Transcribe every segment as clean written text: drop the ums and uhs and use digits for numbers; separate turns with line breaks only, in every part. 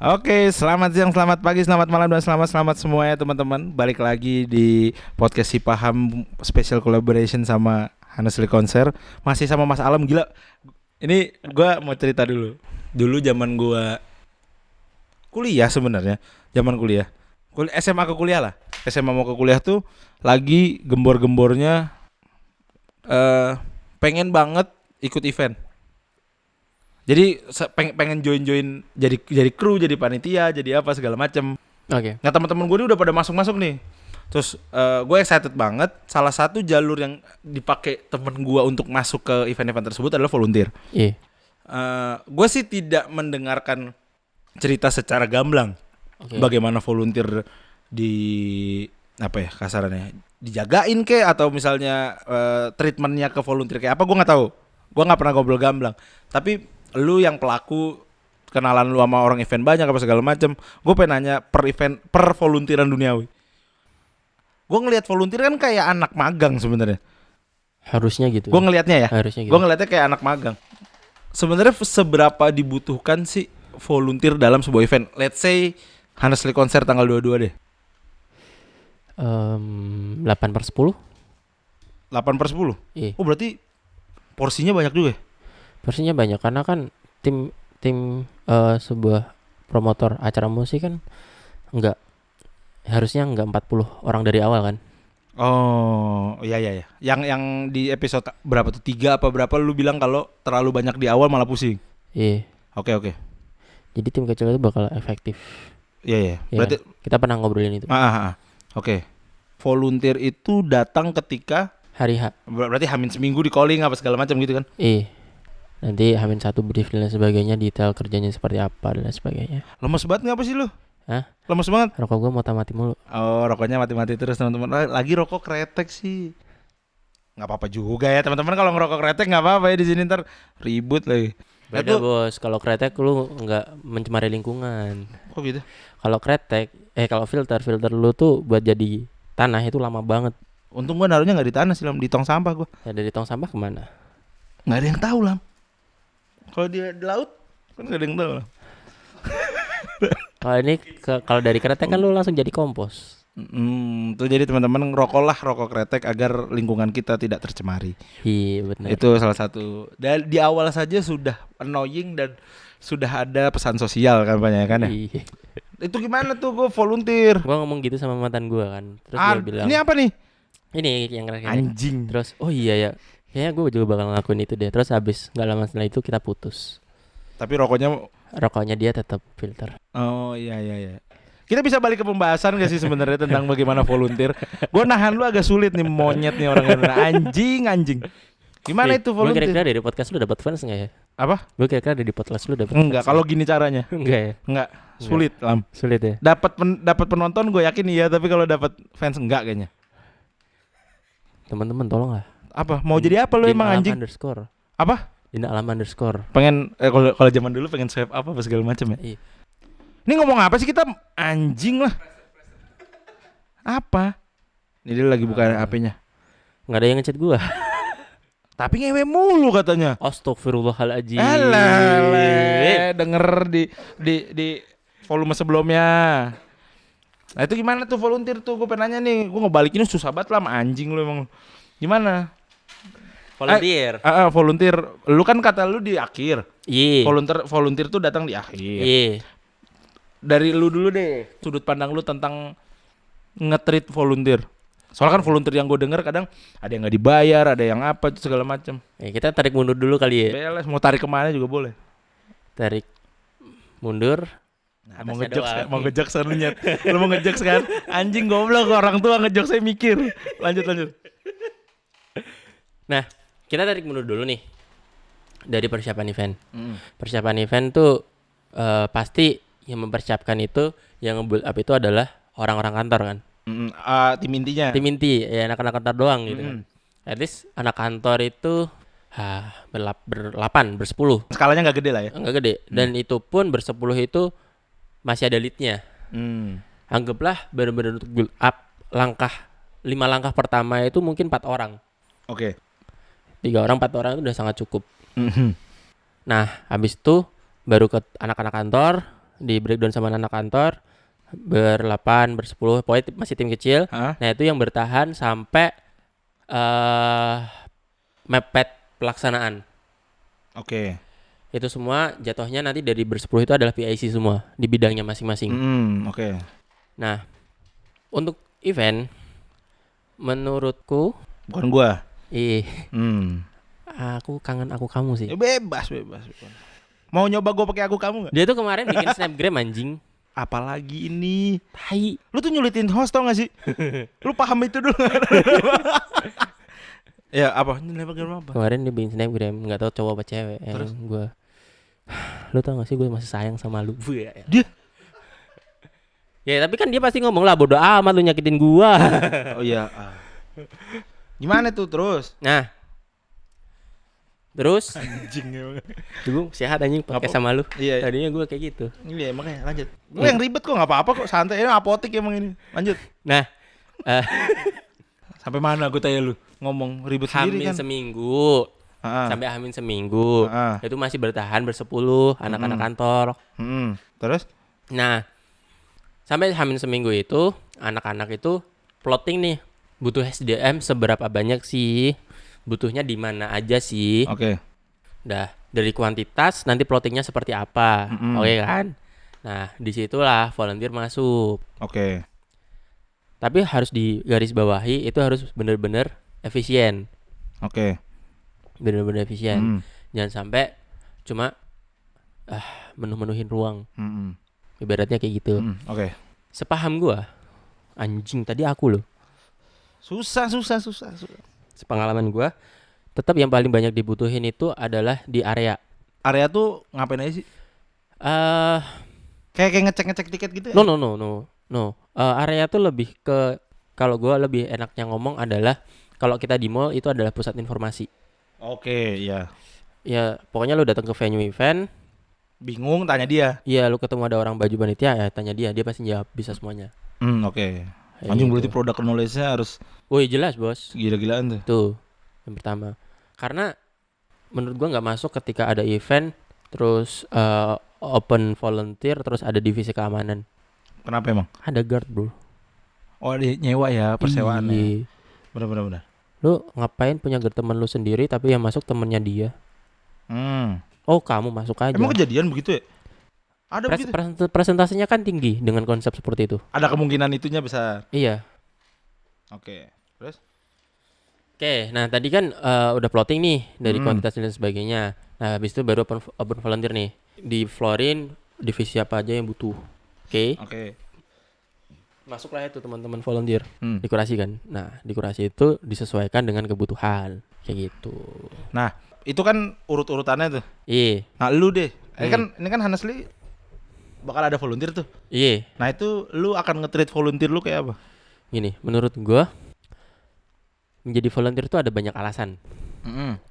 Oke, selamat siang, selamat pagi, selamat malam, dan selamat semuanya teman-teman. Balik lagi di podcast Si Paham special collaboration sama Honestly Konser. Masih sama Mas Alam, gila. Ini gue mau cerita dulu. Dulu zaman gue kuliah sebenarnya, zaman kuliah SMA ke kuliah lah. SMA mau ke kuliah tuh lagi gembor-gembornya pengen banget ikut event. Jadi pengen join jadi kru, jadi panitia, jadi apa segala macem.
Oke.
Nah teman-teman gue ini udah pada masuk nih. Terus gue excited banget. Salah satu jalur yang dipakai temen gue untuk masuk ke event-event tersebut adalah volunteer.
Iya.
Gue sih tidak mendengarkan cerita secara gamblang.
Oke.
Bagaimana volunteer di apa ya kasarannya dijagain kek atau misalnya treatmentnya ke volunteer kayak apa, gue nggak tahu. Gue nggak pernah ngobrol gamblang. Tapi lu yang pelaku kenalan lu sama orang event banyak apa segala macam, gue pengen nanya per event, per volunteeran duniawi. Gue ngelihat volunteer kan kayak anak magang sebenarnya.
Harusnya gitu.
Gue ngelihatnya ya.
Harusnya gitu.
Gue ngelihatnya kayak anak magang. Sebenarnya seberapa dibutuhkan sih volunteer dalam sebuah event? Let's say Honestly Konser tanggal 22 deh.
8/10.
8/10.
Iya.
Oh berarti porsinya banyak juga ya?
Porsinya banyak karena kan tim sebuah promotor acara musik kan harusnya enggak 40 orang dari awal kan.
Oh iya. Yang di episode berapa tuh? 3 apa berapa lu bilang kalau terlalu banyak di awal malah pusing.
Iya.
Oke.
Jadi tim kecil itu bakal efektif.
Iya.
Ya,
Berarti
kita pernah ngobrolin itu.
Oke. Volunteer itu datang ketika
Hari H.
berarti hamin seminggu di calling apa segala macam gitu kan?
Iya. Nanti H-1 brief dan sebagainya, detail kerjanya seperti apa dan sebagainya.
Lemes banget ngapa sih lu?
Hah?
Lemes banget.
Rokok gua mau mati mulu.
Oh, rokoknya mati-mati terus teman-teman. Lagi rokok kretek sih. Nggak apa-apa juga ya teman-teman, kalau ngerokok kretek nggak apa-apa ya, di sini ntar ribut lagi.
Beda bos, kalau kretek lu nggak mencemari lingkungan.
Kok gitu?
Kalau kretek, kalau filter lu tuh buat jadi tanah itu lama banget.
Untung gua naruhnya nggak di tanah sih, Lam, di tong sampah gua.
Ya dari tong sampah kemana?
Nggak ada yang tahu, Lam. Kalau dia di laut kan nggak ada yang tahu, Lam.
Kalau ini kalau dari kretek kan lu langsung jadi kompos.
Tuh jadi teman-teman rokoklah rokok kretek agar lingkungan kita tidak tercemari.
Iya benar.
Itu salah satu. Dan di awal saja sudah annoying dan sudah ada pesan sosial kampanye kan ya.
Iya.
Itu gimana tuh gue volunteer?
Gua ngomong gitu sama mantan gua kan. Terus dia bilang,
ini apa nih?
ini yang kretek.
Anjing.
Terus oh iya ya. Kayaknya gue juga bakal ngelakuin itu deh. Terus habis nggak lama setelah itu kita putus.
Tapi rokoknya
dia tetap filter.
Oh iya. Kita bisa balik ke pembahasan gak sih sebenarnya tentang bagaimana volunteer? Gue nahan lu agak sulit nih, monyet nih orang-orang. Anjing. Gimana itu volunteer?
Gue kira-kira dari podcast lu dapat fans nggak ya?
Apa?
Gue kira-kira dari podcast lu dapat.
Enggak, kalau gini caranya.
Enggak ya?
Enggak, sulit, Lam.
Sulit ya?
Dapat penonton gue yakin iya, tapi kalau dapat fans enggak kayaknya.
Teman-teman tolong lah.
Apa? Mau jadi apa lu emang anjing?
Underscore.
Apa?
Dina Alam underscore.
Pengen kalau zaman dulu pengen swipe apa segala macam ya.
Iya.
Ini ngomong apa sih kita, anjing lah. Apa? Ini dia lagi buka HP-nya.
Nggak ada yang ngechat gua.
Tapi ngewe mulu katanya.
Astagfirullahaladzim.
Alah, denger di volume sebelumnya. Nah itu gimana tuh volunteer tuh? Gue pengen nanya nih. Gue ngebalikinnya susah banget lah, anjing lu emang. Gimana?
Volunteer.
Volunteer. Lu kan kata lu di akhir.
Iya.
Volunteer tuh datang di akhir.
Iya.
Dari lu dulu deh, sudut pandang lu tentang nge-treat volunteer. Soalnya kan volunteer yang gue denger kadang ada yang nggak dibayar, ada yang apa segala macam.
Kita tarik mundur dulu kali ya.
Beles, mau tarik kemana juga boleh.
Tarik mundur.
Nah, mau ngejokes kan lu nyet. Lu mau ngejokes kan? Anjing goblok, orang tua ngejokes saya mikir. Lanjut.
Nah, kita tarik mundur dulu nih dari persiapan event. Persiapan event tuh pasti yang mempersiapkan itu, yang nge-build up itu adalah orang-orang kantor kan.
Tim intinya.
Tim inti, ya anak-anak kantor doang gitu kan. At least anak kantor itu bersepuluh.
Skalanya nggak gede lah ya.
Nggak gede. Dan itu pun bersepuluh itu masih ada leadnya. Anggaplah benar-benar untuk build up 5 langkah pertama itu mungkin 4 orang.
Oke.
3 orang 4 orang itu udah sangat cukup. Nah habis itu baru ke anak-anak kantor. di breakdown sama anak kantor ber-8, ber-10, pokoknya masih tim kecil.
Hah?
Nah, itu yang bertahan sampai mepet pelaksanaan.
Oke.
Itu semua jatuhnya nanti dari ber-10 itu adalah PIC semua di bidangnya masing-masing.
Oke.
Nah, untuk event menurutku
Bukan gua.
aku kangen aku kamu sih.
Ya bebas. Mau nyoba gua pakai aku kamu nggak?
Dia tuh kemarin bikin snapgram anjing.
Apalagi ini.
Tai.
Lu tuh nyulitin host tau gak sih? Lu paham itu dulu. Ya apa? Snapgram apa?
Kemarin dia bikin snapgram, nggak tahu cowok apa cewek.
Terus?
Gue, lu tau gak sih gue masih sayang sama lu.
Dia.
Ya tapi kan dia pasti ngomong lah bodo amat lu nyakitin gua.
Oh iya. Gimana tuh terus?
Nah, terus
Anjing emang.
gue sehat anjing pakai
Apa?
sama lu.
Iya.
Tadinya gue kayak gitu.
Iya makanya lanjut. Gue yang ribet kok nggak apa-apa kok, santai. Ini apotik emang ini. Lanjut.
Nah,
Sampai mana gue tanya lu? Ngomong ribet sendiri
Hamin
kan?
seminggu.
Ah.
Sampai Hamin seminggu.
Ah.
Itu masih bertahan ber-10 anak-anak kantor.
Terus?
Nah, sampai Hamin seminggu itu anak-anak itu plotting nih. Butuh SDM seberapa banyak sih? Butuhnya di mana aja sih?
Oke.
Udah dari kuantitas nanti plottingnya seperti apa, oke kan? Nah disitulah volunteer masuk.
Oke.
Tapi harus digarisbawahi itu harus benar-benar efisien,
Oke.
benar-benar efisien. Jangan sampai cuma menuhin ruang. Ibaratnya kayak gitu.
Oke.
Sepaham gua, anjing tadi aku loh.
Susah.
Sepengalaman gua, tetap yang paling banyak dibutuhin itu adalah di area.
Area tuh ngapain aja sih? Kayak ngecek tiket gitu ya?
No. Area tuh lebih ke, kalau gua lebih enaknya ngomong adalah kalau kita di mall itu adalah pusat informasi.
Oke, iya.
Ya pokoknya lu datang ke venue event,
Bingung tanya dia.
iya lu ketemu ada orang baju panitia ya tanya dia pasti jawab bisa semuanya.
Oke.
Kayak
Anjing
gitu.
berarti produk knowledge-nya harus
Woi jelas bos.
gila-gilaan tuh.
Tuh yang pertama. Karena menurut gua nggak masuk ketika ada event terus open volunteer terus ada divisi keamanan.
Kenapa emang?
Ada guard bro.
Oh, nyewa ya persewaannya.
Iya.
Bener.
Lu ngapain punya guard temen lu sendiri tapi yang masuk temennya dia? Oh kamu masuk aja.
Emang kejadian begitu ya? Ada begitu?
Presentasinya kan tinggi dengan konsep seperti itu.
Ada kemungkinan itunya besar.
Iya.
Oke. Terus?
Oke, nah tadi kan udah plotting nih dari kuantitas dan sebagainya. Nah habis itu baru open volunteer nih. Di floorin divisi apa aja yang butuh. Oke. Masuklah itu teman-teman volunteer. Dikurasi kan. Nah dikurasi itu disesuaikan dengan kebutuhan. Kayak gitu.
Nah, itu kan urut-urutannya tuh.
Iya.
Nah, lu deh. Ini kan Honestly bakal ada volunteer tuh.
Iya.
Nah, itu lu akan nge-treat volunteer lu kayak apa?
Gini, menurut gua menjadi volunteer itu ada banyak alasan.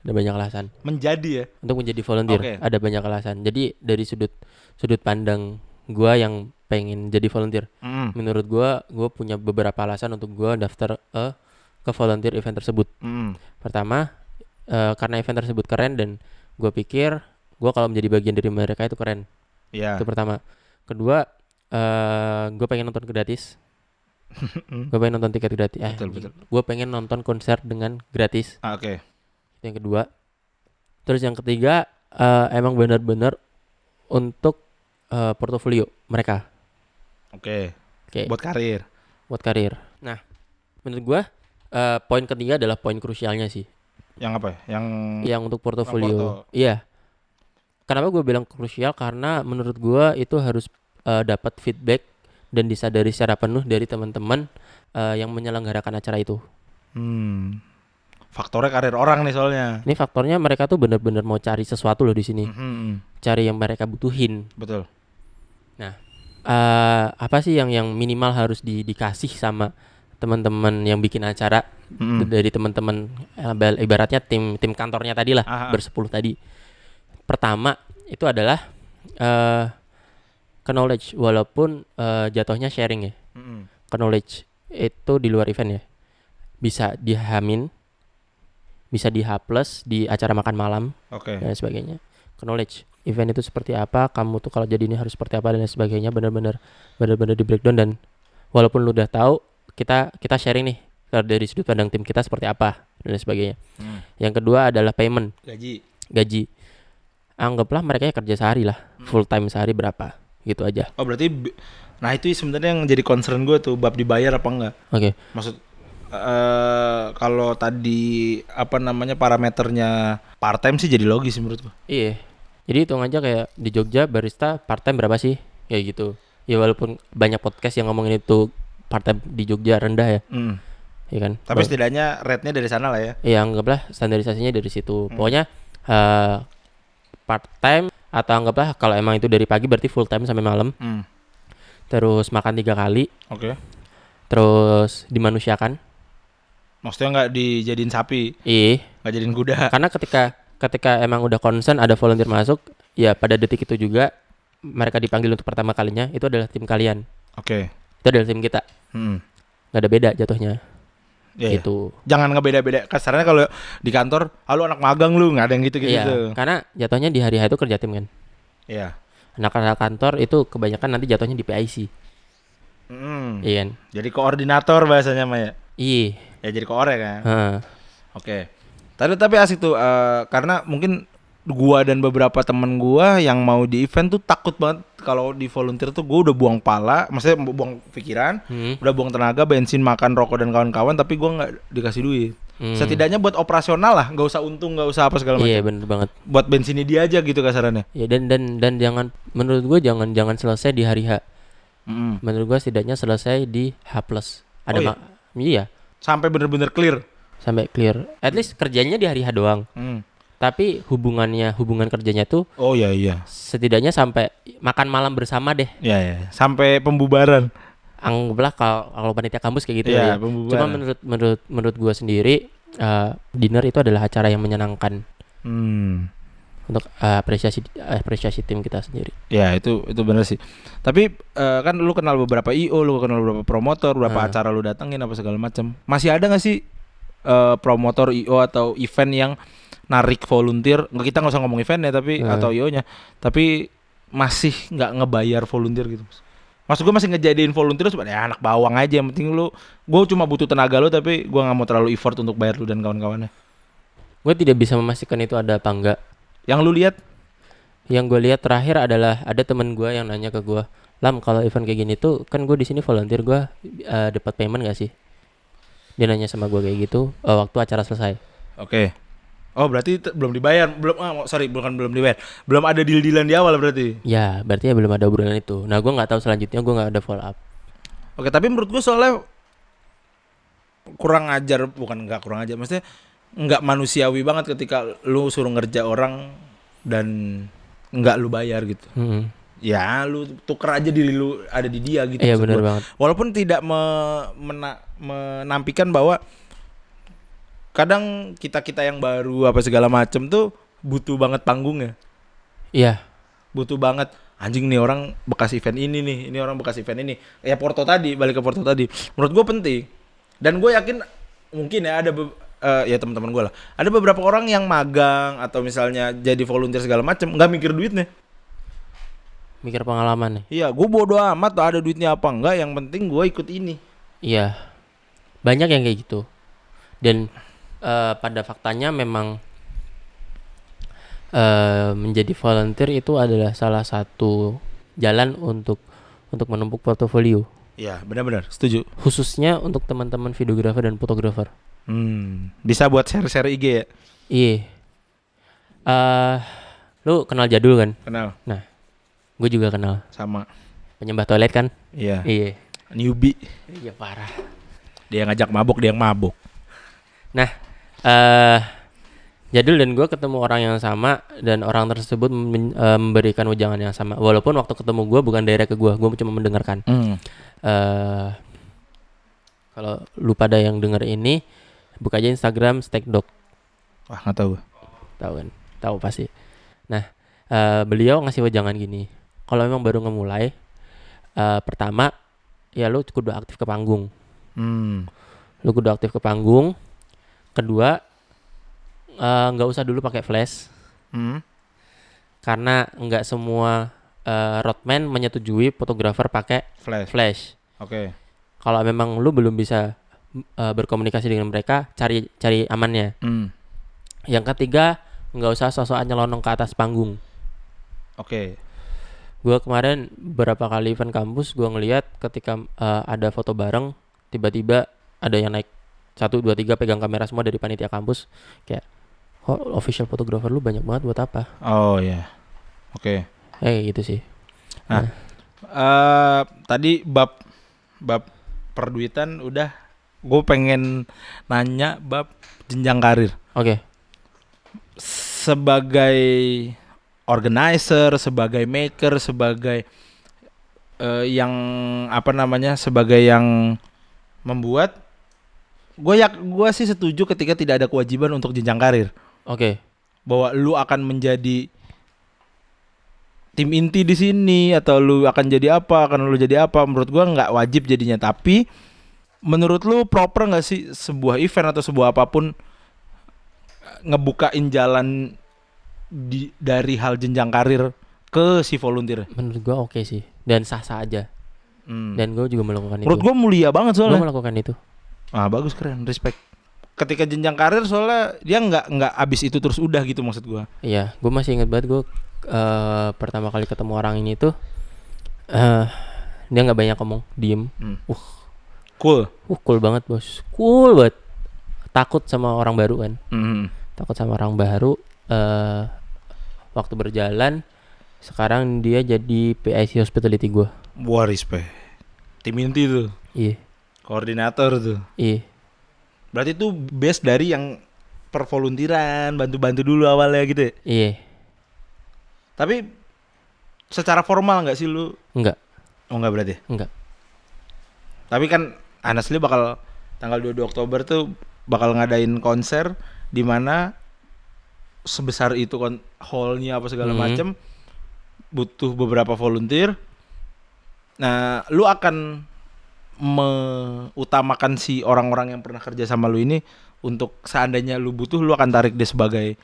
Ada banyak alasan.
Menjadi ya.
Untuk menjadi volunteer ada banyak alasan. Jadi dari sudut pandang gua yang pengen jadi volunteer, menurut gua punya beberapa alasan untuk gua daftar ke volunteer event tersebut. Pertama, karena event tersebut keren dan gua pikir gua kalau menjadi bagian dari mereka itu keren.
Iya.
Itu pertama. Kedua, gua pengen nonton gratis. Gue pengen nonton tiket gratis.
Betul.
Gue pengen nonton konser dengan gratis.
Oke.
Itu yang kedua. Terus yang ketiga, emang benar-benar untuk portofolio mereka.
Oke.
Oke.
Buat karir.
Nah, menurut gue poin ketiga adalah poin krusialnya sih.
Yang apa ya?
Yang untuk portofolio.
porto.
Iya. Kenapa gue bilang krusial? Karena menurut gue itu harus dapat feedback dan disadari secara penuh dari teman-teman yang menyelenggarakan acara itu.
Faktornya karir orang nih soalnya.
Ini faktornya mereka tuh benar-benar mau cari sesuatu loh di sini. Cari yang mereka butuhin.
Betul.
Nah, apa sih yang minimal harus dikasih sama teman-teman yang bikin acara dari teman-teman ibaratnya tim kantornya tadi lah, bersepuluh tadi. Pertama itu adalah knowledge, walaupun jatuhnya sharing ya. Knowledge itu di luar event ya. Bisa di H-, bisa di H+, di acara makan malam dan sebagainya. Knowledge. event itu seperti apa, kamu tuh kalau jadi ini harus seperti apa dan lain sebagainya, benar-benar di breakdown. Dan walaupun lu udah tahu, kita sharing nih dari sudut pandang tim kita seperti apa dan lain sebagainya. Yang kedua adalah payment, gaji. Anggaplah mereka kerja sehari lah, full time sehari berapa, gitu aja.
Oh berarti, nah itu sebenarnya yang jadi concern gue tuh, bab dibayar apa enggak?
Oke.
Maksud kalau tadi apa namanya parameternya part time sih jadi logis sih menurut gue.
Iya. Jadi hitung aja kayak di Jogja barista part time berapa sih? Kayak gitu. Ya walaupun banyak podcast yang ngomongin itu part time di Jogja rendah ya. Iya kan?
Tapi setidaknya rate-nya dari sana lah ya.
Iya, anggaplah standarisasinya dari situ. Pokoknya part time atau anggaplah kalau emang itu dari pagi berarti full time sampai malam. Terus makan 3 kali.
Oke.
Terus dimanusiakan.
Maksudnya nggak dijadiin sapi,
Iya.
nggak jadiin kuda.
Karena ketika emang udah concern ada volunteer masuk, ya pada detik itu juga mereka dipanggil untuk pertama kalinya, itu adalah tim kalian.
Oke.
Itu adalah tim kita. Nggak ada beda jatuhnya.
Iya,
Gitu.
Jangan ngebeda-beda. Kasarnya kalau di kantor, lu anak magang lu, nggak ada yang gitu-gitu.
Iya, karena jatuhnya di hari H itu kerja tim kan.
Iya.
Anak-anak kantor itu kebanyakan nanti jatuhnya di PIC. Iya kan?
Jadi koordinator bahasanya mah ya.
Iya.
Ya jadi koor ya kan.
Heeh.
Oke. Tapi asik tuh karena mungkin gua dan beberapa temen gua yang mau di event tuh takut banget kalau di volunteer tuh gua udah buang pala, maksudnya buang pikiran, udah buang tenaga, bensin, makan, rokok dan kawan-kawan, tapi gua nggak dikasih duit. Setidaknya buat operasional lah, nggak usah untung, nggak usah apa segala macam.
Iya, bener banget.
Buat bensinnya dia aja gitu kasarannya.
Ya dan jangan, menurut gua jangan selesai di hari H. Menurut gua setidaknya selesai di H+. Ada iya.
Sampai bener-bener clear.
Sampai clear. At least kerjanya di hari H doang. Tapi hubungan kerjanya tuh
iya.
setidaknya sampai makan malam bersama deh.
Iya. Sampai pembubaran.
Anggaplah kalau panitia kampus kayak gitu ya.
Pembubaran.
Cuma menurut gua sendiri dinner itu adalah acara yang menyenangkan. Untuk apresiasi tim kita sendiri.
Ya itu benar sih. Tapi kan lu kenal beberapa IO, lu kenal beberapa promotor, beberapa acara lu datengin apa segala macam. Masih ada nggak sih promotor IO atau event yang narik volunteer? Kita nggak usah ngomong event ya, tapi atau IO-nya, tapi masih nggak ngebayar volunteer gitu. Maksud gue masih ngejadiin volunteer sebenarnya anak bawang aja. Yang penting gue cuma butuh tenaga lu, tapi gue nggak mau terlalu effort untuk bayar lu dan kawan-kawannya.
Gue tidak bisa memastikan itu ada apa enggak.
Yang lu lihat?
Yang gue lihat terakhir adalah ada temen gue yang nanya ke gue, Lam, kalau event kayak gini tuh kan gue di sini volunteer, gue dapat payment gak sih? Dia nanya sama gue kayak gitu waktu acara selesai.
Oke. Oh berarti belum dibayar, belum dibayar, belum ada deal-dealan di awal berarti.
Ya berarti ya belum ada obrolan itu. Nah gue nggak tahu selanjutnya, gue nggak ada follow up.
Oke, tapi menurut gue soalnya kurang ajar, nggak kurang ajar, maksudnya nggak manusiawi banget ketika lu suruh ngerja orang dan nggak lu bayar gitu. Ya lu tuker aja diri lu ada di dia gitu.
Iya benar banget.
Walaupun tidak menampikan bahwa kadang kita yang baru apa segala macem tuh butuh banget panggungnya.
Iya.
Butuh banget, anjing nih orang bekas event ini orang bekas event ini. Ya Porto tadi, balik ke Porto tadi. Menurut gue penting. Dan gue yakin mungkin ya ada ya teman-teman gue lah. Ada beberapa orang yang magang atau misalnya jadi volunteer segala macem nggak mikir duitnya.
Mikir pengalaman nih.
Iya, gue bodo amat tuh ada duitnya apa enggak, yang penting gue ikut ini.
Iya. Banyak yang kayak gitu. Dan pada faktanya memang menjadi volunteer itu adalah salah satu jalan untuk menumpuk portofolio.
Iya, benar-benar setuju.
Khususnya untuk teman-teman videografer dan fotografer.
Bisa buat share-share IG ya?
Iya. Lu kenal Jadul kan?
Kenal.
Nah, gue juga kenal.
Sama.
Penyembah toilet kan?
Iya.
Iya.
Newbie.
Iya parah.
Dia ngajak mabuk, dia yang mabuk.
Nah, Jadul dan gue ketemu orang yang sama dan orang tersebut memberikan wejangan yang sama. Walaupun waktu ketemu gue bukan direct ke gue cuma mendengarkan. Kalau lu pada yang denger ini, buka aja Instagram Steakdog.
Wah, nggak tahu.
Tahu kan? Tahu pasti. Nah, beliau ngasih wejangan gini. Kalau memang baru ngemulai, pertama ya lu kudu aktif ke panggung. Lu kudu aktif ke panggung. Kedua, nggak usah dulu pakai flash. karena nggak semua roadman menyetujui fotografer pakai flash.
Oke.
Kalau memang lu belum bisa berkomunikasi dengan mereka, cari amannya. Yang ketiga, nggak usah sok-sokan nyelonong ke atas panggung.
Oke.
Gue kemarin beberapa kali event kampus, gue ngelihat ketika ada foto bareng, tiba-tiba ada yang naik 1, 2, 3 pegang kamera semua dari panitia kampus. Kayak, official photographer lu banyak banget buat apa?
Oh ya. Oke.
Gitu sih.
Nah, tadi bab perduitan udah. Gue pengen nanya bab jenjang karir.
Oke.
Sebagai organizer, sebagai maker, sebagai sebagai yang membuat, gue sih setuju ketika tidak ada kewajiban untuk jenjang karir.
Oke.
Bahwa lu akan menjadi tim inti di sini atau lu akan jadi apa, menurut gue nggak wajib jadinya. Tapi menurut lu proper nggak sih sebuah event atau sebuah apapun ngebukain jalan dari hal jenjang karir ke si volunteer?
Menurut gue oke sih, dan sah-sah aja. Dan gue juga melakukan
menurut gue mulia banget soalnya.
Gue melakukan itu.
Bagus, keren, respect. Ketika jenjang karir soalnya dia nggak abis itu terus udah gitu maksud gue.
Iya, gue masih ingat banget gue pertama kali ketemu orang ini tuh dia nggak banyak ngomong, diem.
Cool
banget bos, cool banget. Takut sama orang baru kan. Takut sama orang baru. Waktu berjalan, sekarang dia jadi PIC hospitality gue.
Wah, respect. Tim inti tuh.
Iya.
Koordinator tuh.
Iya.
Berarti itu base dari yang pervoluntiran, bantu-bantu dulu awalnya gitu ya?
Iya.
Tapi secara formal nggak sih lu?
Enggak.
Oh, nggak berarti?
Enggak.
Tapi kan honestly bakal tanggal 22 Oktober tuh bakal ngadain konser di mana sebesar itu hall-nya apa segala macem, butuh beberapa volunteer. Nah, lu akan mengutamakan si orang-orang yang pernah kerja sama lu ini untuk seandainya lu butuh, lu akan tarik dia sebagai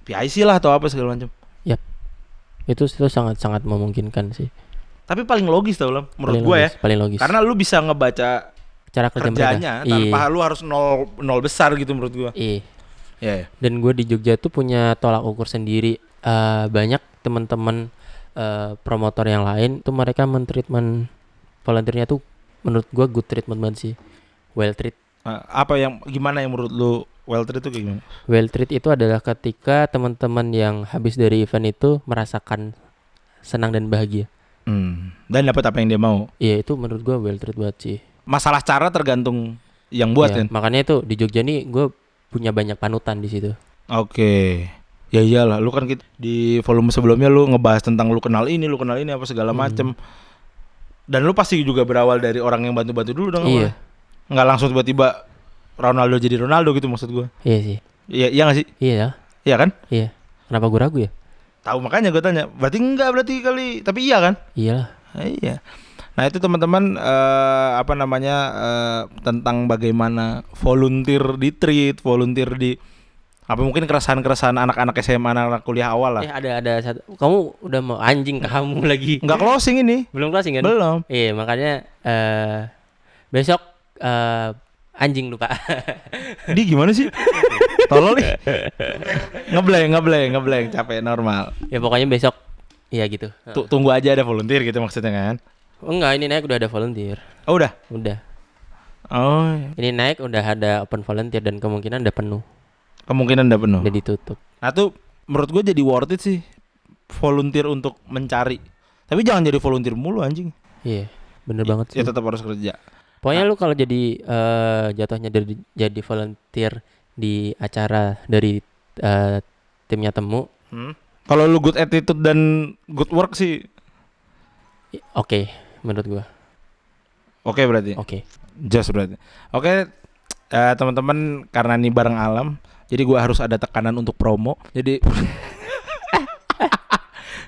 PIC lah atau apa segala macam.
Yap. Itu sangat memungkinkan sih.
Tapi paling logis tau lah menurut gue ya.
Paling logis.
Karena lu bisa ngebaca cara kerjanya tanpa lu harus nol besar gitu menurut gue.
Iya.
Yeah.
Dan gue di Jogja tuh punya tolak ukur sendiri. Banyak teman-teman promotor yang lain tuh mereka mentreatment volunteernya tuh menurut gue good treatment banget sih. Well treat.
Gimana yang menurut lu well treat itu kayak gimana?
Well treat itu adalah ketika teman-teman yang habis dari event itu merasakan senang dan bahagia.
Dan dapat apa yang dia mau.
Iya, itu menurut gue well treat banget sih.
Masalah cara tergantung yang buat kan.
Makanya itu di Jogja nih gue punya banyak panutan di situ.
Oke. Ya iyalah, lu kan di volume sebelumnya lu ngebahas tentang lu kenal ini apa segala macem. Dan lu pasti juga berawal dari orang yang bantu-bantu dulu dong.
Iya.
Nggak langsung tiba-tiba Ronaldo jadi Ronaldo gitu maksud gue.
Iya sih.
Iya nggak sih?
Iya.
Iya kan?
Iya. Kenapa gue ragu ya?
Tahu, makanya gue tanya. Berarti kali, tapi iya kan?
Iyalah.
Iya. Nah itu teman-teman tentang bagaimana volunteer di-treat, volunteer di mungkin keresahan-keresahan anak-anak SMA, anak-anak kuliah awal lah.
Ada satu. Kamu udah mau anjing kamu lagi.
Nggak closing ini.
Belum closing kan?
Belum.
Iya, makanya besok anjing lupa.
Di gimana sih? Tolol nih. Ngeblank, capek normal.
Ya pokoknya besok ya gitu.
Tunggu aja ada volunteer gitu maksudnya kan?
Enggak, ini naik udah ada volunteer.
Oh, udah. Oh.
Ini naik udah ada open volunteer dan kemungkinan udah penuh. Udah ditutup.
Nah tuh menurut gue jadi worth it sih volunteer untuk mencari. Tapi jangan jadi volunteer mulu anjing.
Iya, bener banget sih.
Ya tetap harus kerja.
Pokoknya lu kalau jadi jatuhnya jadi volunteer di acara dari timnya Temu.
Kalau lu good attitude dan good work sih
oke, menurut gua.
Oke berarti.
Oke.
Just berarti. Oke, teman-teman, karena ini bareng alam, jadi gua harus ada tekanan untuk promo. Jadi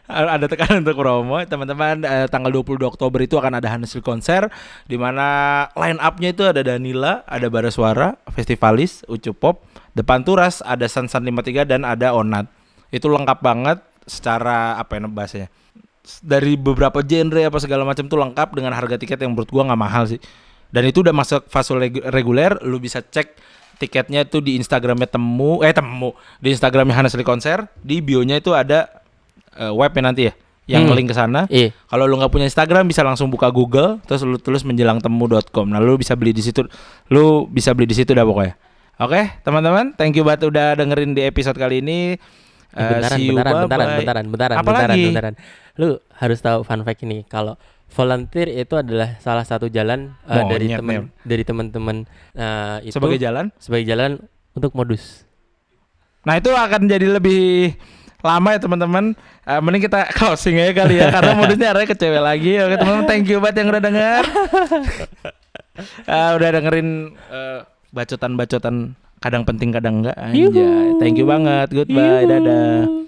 ada tekanan untuk promo, teman-teman. Tanggal 22 Oktober itu akan ada Hanesli konser, di mana line up-nya itu ada Danila, ada Bara Suara, Festivalis, Ucup Pop, Depan Turas, ada Sansan 53 dan ada Onat. Itu lengkap banget. secara apa ya bahasanya, dari beberapa genre apa segala macam tuh lengkap dengan harga tiket yang menurut gua nggak mahal sih. Dan itu udah masuk fase reguler, lu bisa cek tiketnya tuh di Instagramnya di Instagramnya Hanasli Konser, di bio-nya itu ada webnya nanti ya, yang link ke sana.
Iya.
Kalau lu nggak punya Instagram bisa langsung buka Google, terus lu tulis menjelangtemu.com. Nah, lu bisa beli di situ. Dah pokoknya. Oke, teman-teman, thank you banget udah dengerin di episode kali ini.
Bentaran. Lu harus tahu fun fact ini, kalau volunteer itu adalah salah satu jalan dari teman-teman itu
sebagai jalan
untuk modus.
Nah, itu akan jadi lebih lama ya teman-teman. Mending kita closing aja kali ya, karena modusnya arahnya ke cewek lagi. Oke teman-teman, thank you banget yang udah denger. Udah dengerin bacotan-bacotan kadang penting kadang enggak. Anjay. Thank you banget. Goodbye. Dadah.